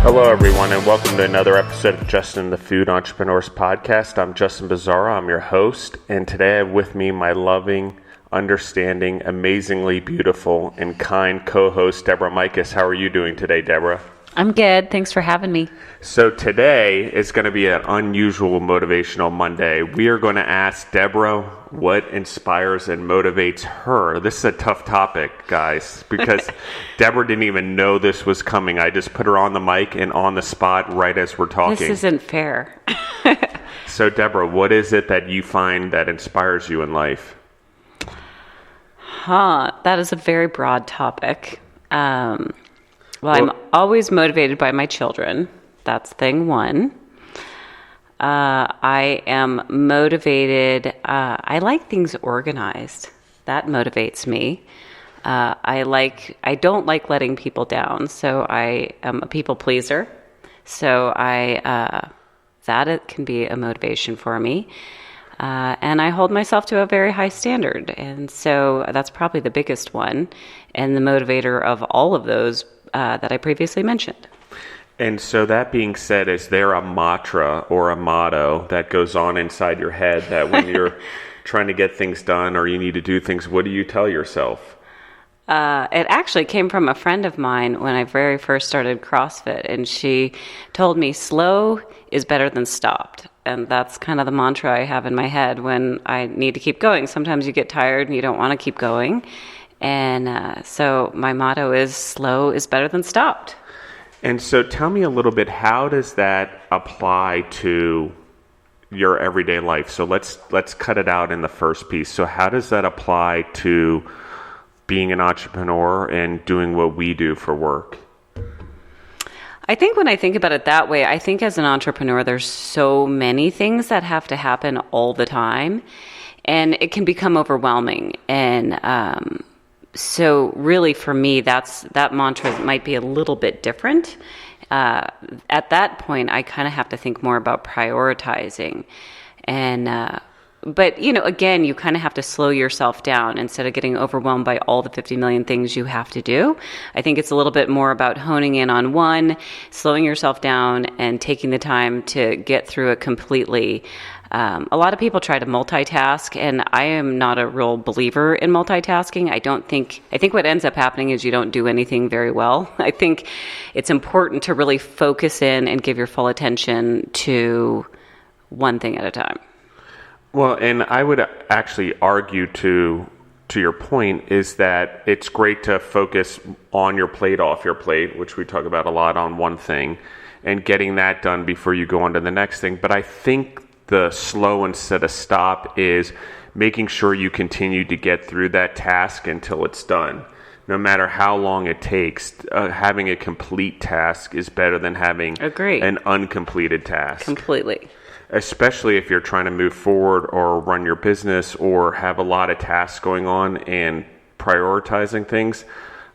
Hello, everyone, and welcome to another episode of Justin the Food Entrepreneurs Podcast. I'm Justin Bizzarro. I'm your host, and today I have with me my loving, understanding, amazingly beautiful, and kind co-host, Deborah Michas. How are you doing today, Deborah? I'm good. Thanks for having me. So today is going to be an unusual Motivational Monday. We are going to ask Deborah what inspires and motivates her. This is a tough topic, guys, because Deborah didn't even know this was coming. I just put her on the mic and on the spot right as we're talking. This isn't fair. So Deborah, what is it that you find that inspires you in life? That is a very broad topic. I'm always motivated by my children. That's thing one. I am motivated. I like things organized. That motivates me. I don't like letting people down, so I am a people pleaser. So that can be a motivation for me. And I hold myself to a very high standard. And so that's probably the biggest one and the motivator of all of those that I previously mentioned. And so that being said, is there a mantra or a motto that goes on inside your head that when you're trying to get things done or you need to do things, what do you tell yourself? It actually came from a friend of mine when I very first started CrossFit, and she told me slow is better than stopped. And that's kind of the mantra I have in my head when I need to keep going. Sometimes you get tired and you don't want to keep going. And so my motto is slow is better than stopped. And so tell me a little bit, how does that apply to your everyday life? So let's cut it out in the first piece. So how does that apply to being an entrepreneur and doing what we do for work? I think when I think about it that way, I think as an entrepreneur, there's so many things that have to happen all the time, and it can become overwhelming. And so really for me, that mantra might be a little bit different. At that point, I kind of have to think more about prioritizing. But, again, you kind of have to slow yourself down instead of getting overwhelmed by all the 50 million things you have to do. I think it's a little bit more about honing in on one, slowing yourself down, and taking the time to get through it completely. A lot of people try to multitask, and I am not a real believer in multitasking. I think what ends up happening is you don't do anything very well. I think it's important to really focus in and give your full attention to one thing at a time. Well, and I would actually argue to your point is that it's great to focus on your plate, off your plate, which we talk about a lot, on one thing, and getting that done before you go on to the next thing. But I think the slow instead of stop is making sure you continue to get through that task until it's done. No matter how long it takes, having a complete task is better than having an uncompleted task. Completely. Especially if you're trying to move forward or run your business or have a lot of tasks going on and prioritizing things,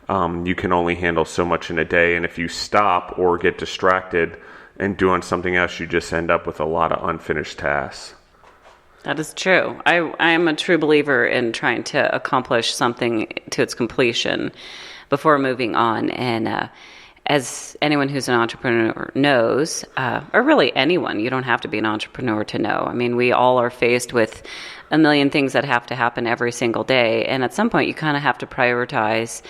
you can only handle so much in a day. And if you stop or get distracted and doing something else, you just end up with a lot of unfinished tasks. That is true. I am a true believer in trying to accomplish something to its completion before moving on. And as anyone who's an entrepreneur knows, or really anyone, you don't have to be an entrepreneur to know. I mean, we all are faced with a million things that have to happen every single day. And at some point, you kind of have to prioritize.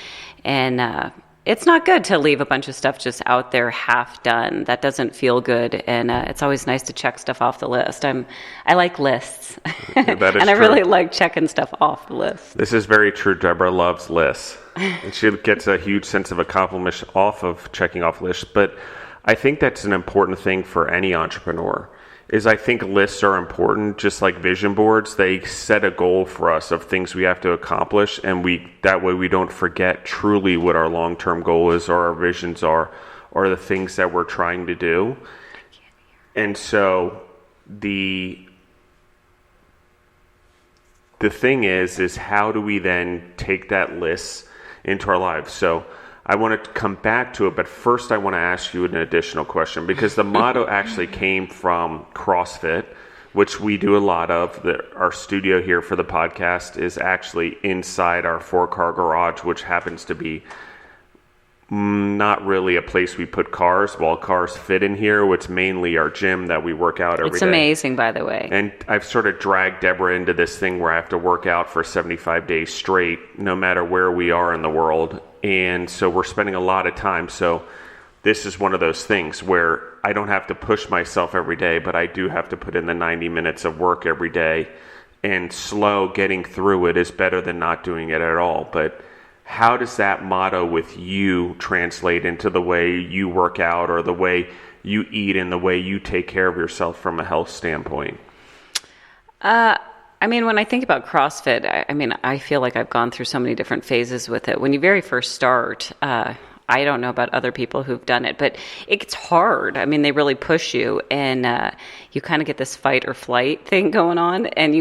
And it's not good to leave a bunch of stuff just out there half done. That doesn't feel good. And it's always nice to check stuff off the list. I like lists. That is and I true. really like checking stuff off the list. This is very true. Deborah loves lists. And she gets a huge sense of accomplishment off of checking off lists. But I think that's an important thing for any entrepreneur. I think lists are important, just like vision boards. They set a goal for us of things we have to accomplish, and that way we don't forget truly what our long-term goal is or our visions are or the things that we're trying to do. And so the thing is how do we then take that list into our lives? So I want to come back to it, but first I want to ask you an additional question, because the motto actually came from CrossFit, which we do a lot of. Our studio here for the podcast is actually inside our 4-car garage, which happens to be not really a place we put cars. While cars fit in here, it's mainly our gym that we work out every day. It's amazing, by the way. And I've sort of dragged Deborah into this thing where I have to work out for 75 days straight, no matter where we are in the world. And so we're spending a lot of time. So this is one of those things where I don't have to push myself every day, but I do have to put in the 90 minutes of work every day. And slow getting through it is better than not doing it at all. But how does that motto with you translate into the way you work out or the way you eat and the way you take care of yourself from a health standpoint? I mean, when I think about CrossFit, I feel like I've gone through so many different phases with it. When you very first start, I don't know about other people who've done it, but it's hard. I mean, they really push you, and you kind of get this fight or flight thing going on, and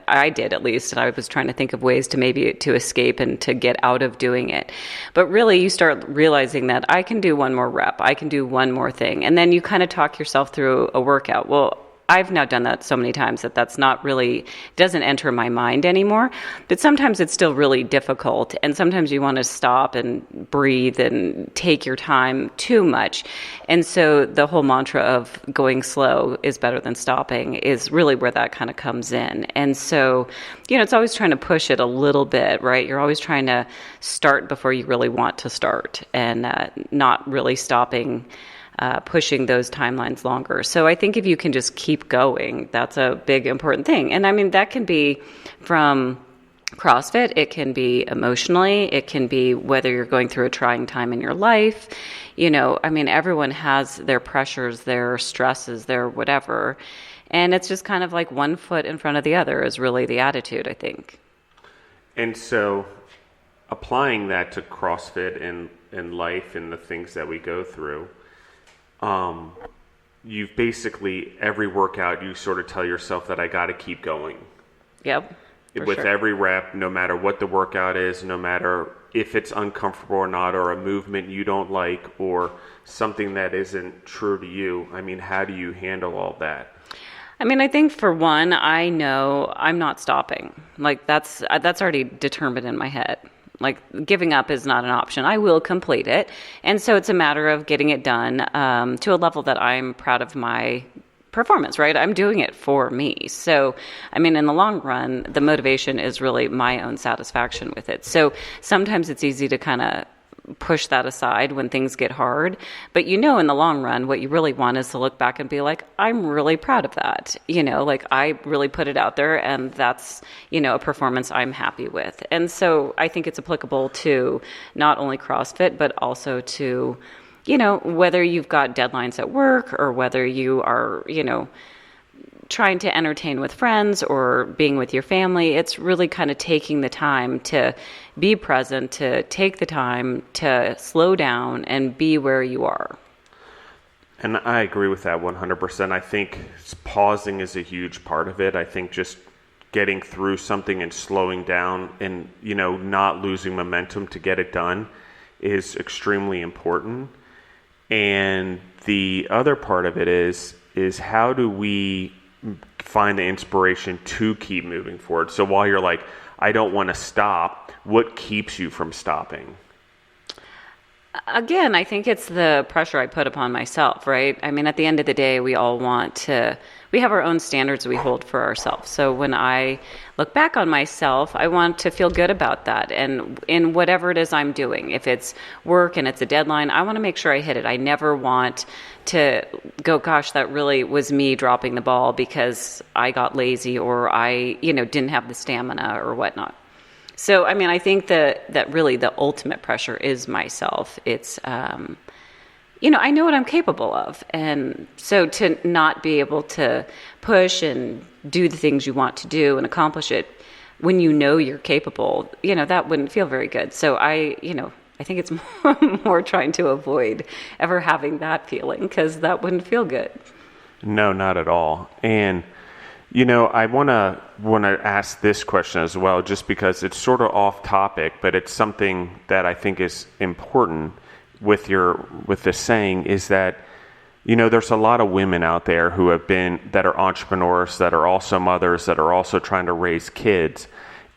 I did at least, and I was trying to think of ways to escape and to get out of doing it. But really, you start realizing that I can do one more rep, I can do one more thing, and then you kind of talk yourself through a workout. Well, I've now done that so many times that's not really, doesn't enter my mind anymore. But sometimes it's still really difficult. And sometimes you want to stop and breathe and take your time too much. And so the whole mantra of going slow is better than stopping is really where that kind of comes in. And so, it's always trying to push it a little bit, right? You're always trying to start before you really want to start and not really stopping. Pushing those timelines longer. So I think if you can just keep going, that's a big, important thing. And I mean, that can be from CrossFit, it can be emotionally, it can be whether you're going through a trying time in your life. Everyone has their pressures, their stresses, their whatever. And it's just kind of like one foot in front of the other is really the attitude, I think. And so applying that to CrossFit and life and the things that we go through, you've basically, every workout, you sort of tell yourself that I got to keep going. Yep. With every rep, no matter what the workout is, no matter if it's uncomfortable or not, or a movement you don't like, or something that isn't true to you. I mean, how do you handle all that? I think for one, I know I'm not stopping. Like that's already determined in my head. Like giving up is not an option. I will complete it. And so it's a matter of getting it done to a level that I'm proud of my performance, right? I'm doing it for me. So, in the long run, the motivation is really my own satisfaction with it. So sometimes it's easy to kind of push that aside when things get hard. But in the long run, what you really want is to look back and be like, I'm really proud of that. I really put it out there and that's, a performance I'm happy with. And so I think it's applicable to not only CrossFit, but also to, whether you've got deadlines at work or whether you are, trying to entertain with friends or being with your family. It's really kind of taking the time to be present, to take the time to slow down and be where you are. And I agree with that 100%. I think pausing is a huge part of it. I think just getting through something and slowing down and, not losing momentum to get it done is extremely important. And the other part of it is how do we find the inspiration to keep moving forward? So while you're like, I don't want to stop, what keeps you from stopping? Again, I think it's the pressure I put upon myself, right? At the end of the day, we have our own standards we hold for ourselves. So when I look back on myself, I want to feel good about that. And in whatever it is I'm doing, if it's work and it's a deadline, I want to make sure I hit it. I never want to go, gosh, that really was me dropping the ball because I got lazy or I, didn't have the stamina or whatnot. So, I think that really the ultimate pressure is myself. It's, I know what I'm capable of. And so to not be able to push and do the things you want to do and accomplish it when you're capable, that wouldn't feel very good. So I think it's more trying to avoid ever having that feeling because that wouldn't feel good. No, not at all. And I want to ask this question as well, just because it's sort of off topic, but it's something that I think is important with this saying is that, there's a lot of women out there that are entrepreneurs, that are also mothers, that are also trying to raise kids.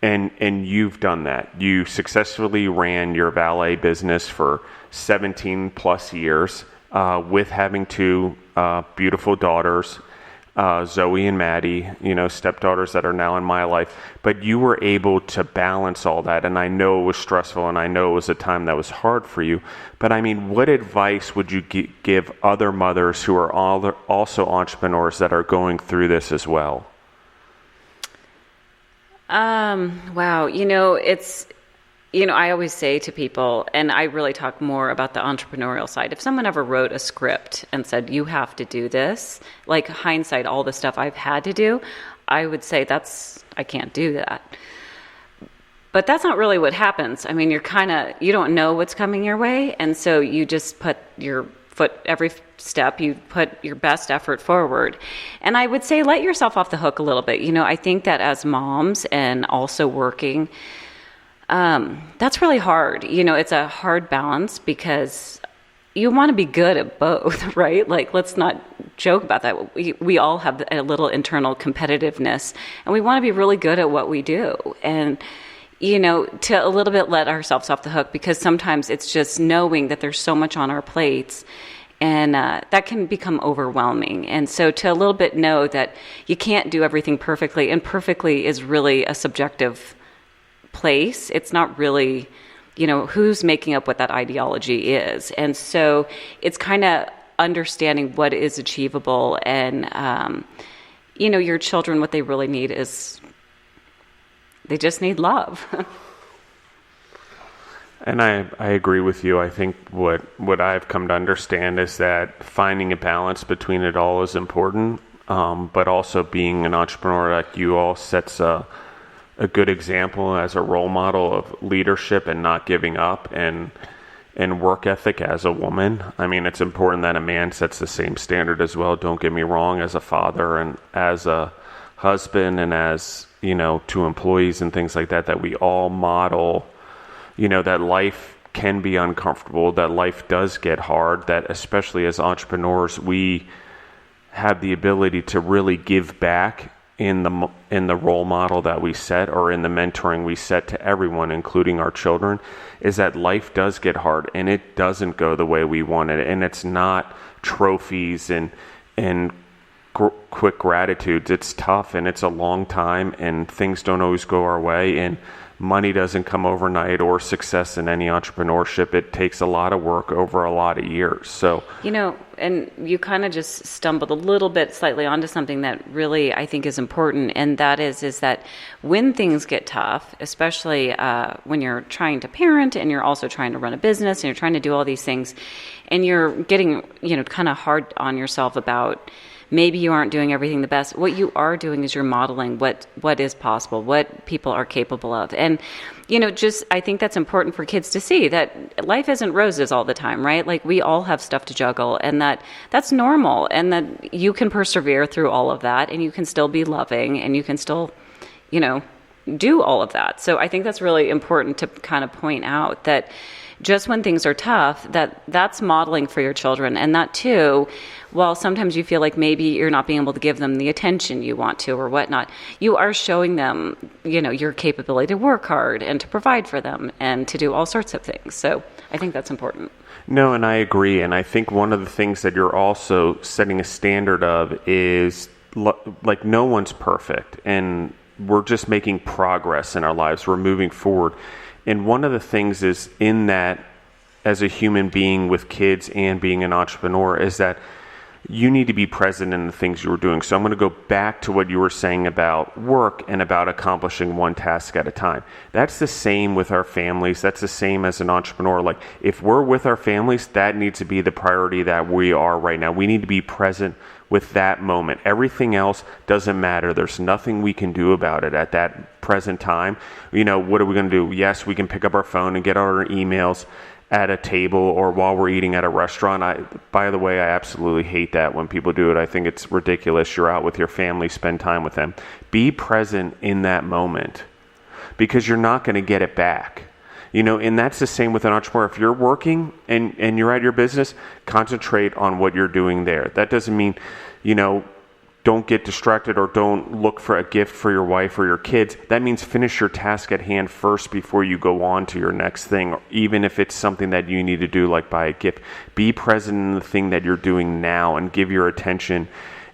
And you've done that. You successfully ran your valet business for 17 plus years, with having two beautiful daughters, Zoe and Maddie, stepdaughters that are now in my life. But you were able to balance all that. And I know it was stressful, and I know it was a time that was hard for you. But I mean, what advice would you give other mothers who are also entrepreneurs that are going through this as well? Wow. I always say to people, and I really talk more about the entrepreneurial side. If someone ever wrote a script and said, you have to do this, like hindsight, all the stuff I've had to do, I would say I can't do that. But that's not really what happens. I mean, you don't know what's coming your way. And so you just put your foot every step, you put your best effort forward. And I would say, let yourself off the hook a little bit. I think that as moms and also working, that's really hard. It's a hard balance because you want to be good at both, right? Like, let's not joke about that. We all have a little internal competitiveness, and we want to be really good at what we do. And, to a little bit let ourselves off the hook, because sometimes it's just knowing that there's so much on our plates, and that can become overwhelming. And so to a little bit know that you can't do everything perfectly, and perfectly is really a subjective place. It's not really, who's making up what that ideology is. And so it's kind of understanding what is achievable, and, your children, what they really need is they just need love. And I agree with you. I think what I've come to understand is that finding a balance between it all is important, but also being an entrepreneur like you all sets a good example as a role model of leadership and not giving up, and work ethic as a woman. I mean, it's important that a man sets the same standard as well. Don't get me wrong, as a father and as a husband and as, to employees and things like that, that we all model, that life can be uncomfortable, that life does get hard, that especially as entrepreneurs, we have the ability to really give back in the role model that we set, or in the mentoring we set to everyone, including our children, is that life does get hard, and it doesn't go the way we want it. And it's not trophies and quick gratitudes. It's tough, and it's a long time, and things don't always go our way, and money doesn't come overnight, or success in any entrepreneurship. It takes a lot of work over a lot of years. So, and you kind of just stumbled a little bit slightly onto something that really I think is important. And that is that when things get tough, especially when you're trying to parent and you're also trying to run a business and you're trying to do all these things, and you're getting, kind of hard on yourself about maybe you aren't doing everything the best. What you are doing is you're modeling what is possible, what people are capable of. And, I think that's important for kids to see, that life isn't roses all the time, right? Like, we all have stuff to juggle, and that's normal, and that you can persevere through all of that, and you can still be loving, and you can still, do all of that. So I think that's really important to kind of point out that just when things are tough, that's modeling for your children. And that too, while sometimes you feel like maybe you're not being able to give them the attention you want to or whatnot, you are showing them, your capability to work hard and to provide for them and to do all sorts of things. So I think that's important. No, and I agree. And I think one of the things that you're also setting a standard of is like, no one's perfect, and we're just making progress in our lives. We're moving forward. And one of the things is in that, as a human being with kids and being an entrepreneur, is that you need to be present in the things you're doing. So I'm going to go back to what you were saying about work and about accomplishing one task at a time. That's the same with our families. That's the same as an entrepreneur. Like, if we're with our families, that needs to be the priority that we are right now. We need to be present with that moment. Everything else doesn't matter. There's nothing we can do about it at that present time. What are we going to do? Yes, we can pick up our phone and get our emails at a table or while we're eating at a restaurant. By the way, I absolutely hate that when people do it. I think it's ridiculous. You're out with your family, spend time with them. Be present in that moment, because you're not going to get it back. And that's the same with an entrepreneur. If you're working and you're at your business, concentrate on what you're doing there. That doesn't mean, don't don't get distracted or don't look for a gift for your wife or your kids. That means finish your task at hand first before you go on to your next thing, even if it's something that you need to do, like buy a gift. Be present in the thing that you're doing now and give your attention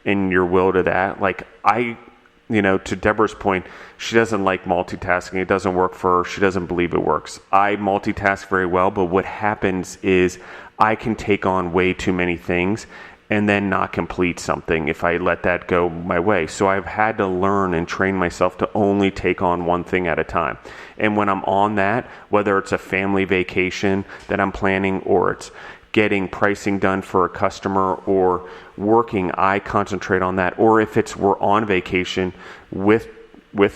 and your will to that. Like to Deborah's point, she doesn't like multitasking. It doesn't work for her. She doesn't believe it works. I multitask very well, but what happens is I can take on way too many things and then not complete something if I let that go my way. So I've had to learn and train myself to only take on one thing at a time. And when I'm on that, whether it's a family vacation that I'm planning or it's getting pricing done for a customer or working, I concentrate on that. Or if we're on vacation with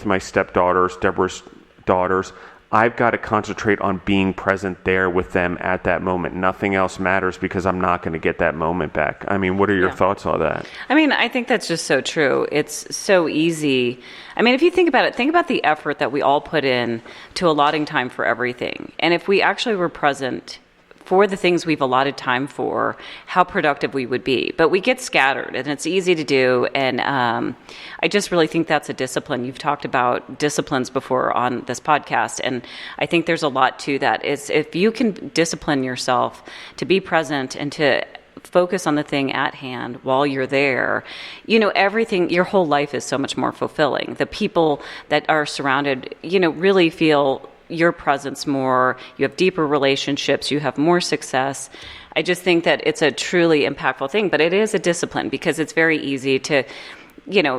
my stepdaughters, Deborah's daughters, I've got to concentrate on being present there with them at that moment. Nothing else matters because I'm not going to get that moment back. I mean, what are your thoughts on that? I mean, I think that's just so true. It's so easy. I mean, if you think about it, think about the effort that we all put in to allotting time for everything. And if we actually were present for the things we've allotted time for, how productive we would be. But we get scattered, and it's easy to do. And I just really think that's a discipline. You've talked about disciplines before on this podcast, and I think there's a lot to that. Is if you can discipline yourself to be present and to focus on the thing at hand while you're there, everything, your whole life is so much more fulfilling. The people that are surrounded, really feel your presence more, you have deeper relationships, you have more success. I just think that it's a truly impactful thing, but it is a discipline because it's very easy to,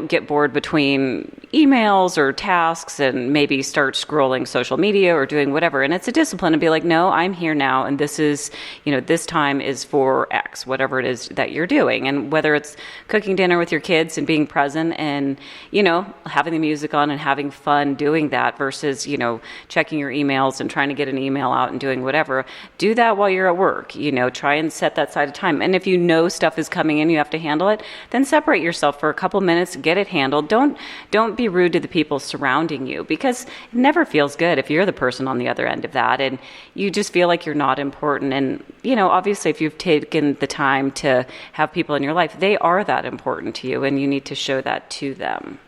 get bored between emails or tasks and maybe start scrolling social media or doing whatever. And it's a discipline to be like, no, I'm here now. And this is, this time is for X, whatever it is that you're doing. And whether it's cooking dinner with your kids and being present and, having the music on and having fun doing that versus, checking your emails and trying to get an email out and doing whatever, do that while you're at work, try and set that side of time. And if stuff is coming in, you have to handle it, then separate yourself for a couple minutes, get it handled. Don't be rude to the people surrounding you because it never feels good if you're the person on the other end of that and you just feel like you're not important. And, obviously if you've taken the time to have people in your life, they are that important to you and you need to show that to them.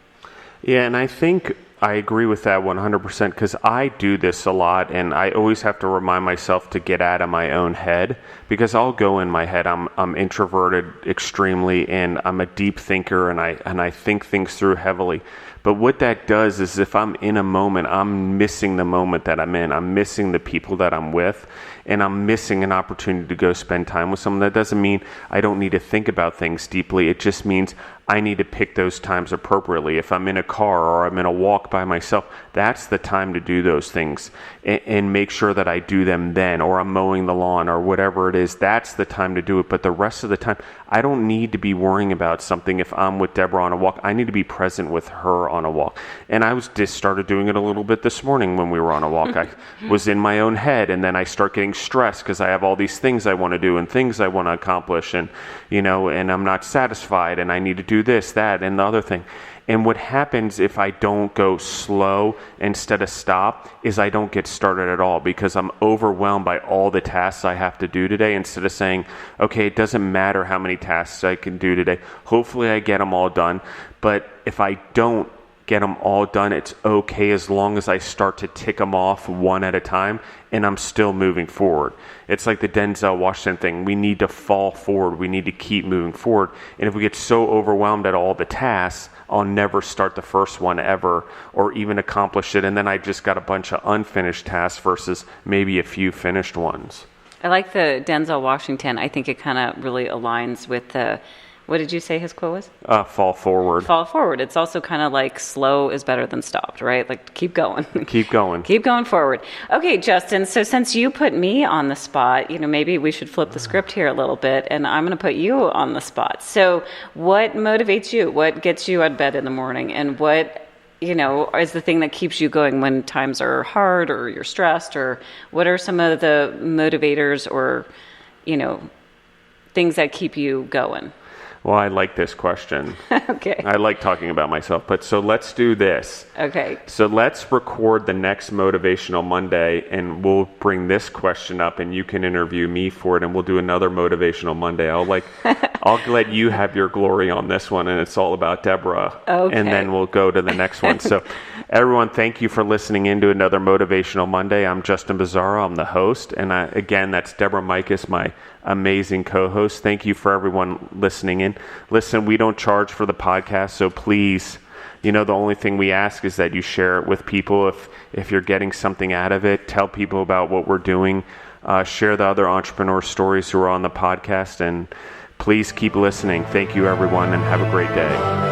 Yeah, and I think I agree with that 100% because I do this a lot and I always have to remind myself to get out of my own head because I'll go in my head. I'm introverted extremely and I'm a deep thinker and I think things through heavily. But what that does is if I'm in a moment, I'm missing the moment that I'm in. I'm missing the people that I'm with and I'm missing an opportunity to go spend time with someone. That doesn't mean I don't need to think about things deeply. It just means I need to pick those times appropriately. If I'm in a car or I'm in a walk by myself, that's the time to do those things and make sure that I do them then, or I'm mowing the lawn or whatever it is. That's the time to do it. But the rest of the time, I don't need to be worrying about something. If I'm with Deborah on a walk, I need to be present with her on a walk. And I just started doing it a little bit this morning when we were on a walk. I was in my own head and then I start getting stressed because I have all these things I want to do and things I want to accomplish and I'm not satisfied and I need to do this, that, and the other thing. And what happens if I don't go slow instead of stop is I don't get started at all because I'm overwhelmed by all the tasks I have to do today instead of saying, okay, it doesn't matter how many tasks I can do today. Hopefully I get them all done. But if I don't get them all done, it's okay as long as I start to tick them off one at a time and I'm still moving forward. It's like the Denzel Washington thing. We need to fall forward. We need to keep moving forward. And if we get so overwhelmed at all the tasks, I'll never start the first one ever or even accomplish it. And then I just got a bunch of unfinished tasks versus maybe a few finished ones. I like the Denzel Washington. I think it kind of really aligns with the, what did you say his quote was? Fall forward. Fall forward. It's also kind of like slow is better than stopped, right? Like keep going. Keep going. Keep going forward. Okay, Justin, so since you put me on the spot, maybe we should flip the script here a little bit and I'm going to put you on the spot. So what motivates you? What gets you out of bed in the morning? And what, is the thing that keeps you going when times are hard or you're stressed? Or what are some of the motivators or, things that keep you going? Well, I like this question. Okay. I like talking about myself. But so let's do this. Okay. So let's record the next Motivational Monday, and we'll bring this question up, and you can interview me for it, and we'll do another Motivational Monday. I'll let you have your glory on this one, and it's all about Deborah. Okay. And then we'll go to the next one. So everyone, thank you for listening in to another Motivational Monday. I'm Justin Bizzarro. I'm the host. And again, that's Deborah Michas, my amazing co-host. Thank you for everyone listening in. Listen, we don't charge for the podcast, so please, the only thing we ask is that you share it with people. If you're getting something out of it, tell people about what we're doing. Share the other entrepreneur stories who are on the podcast, and please keep listening. Thank you, everyone, and have a great day.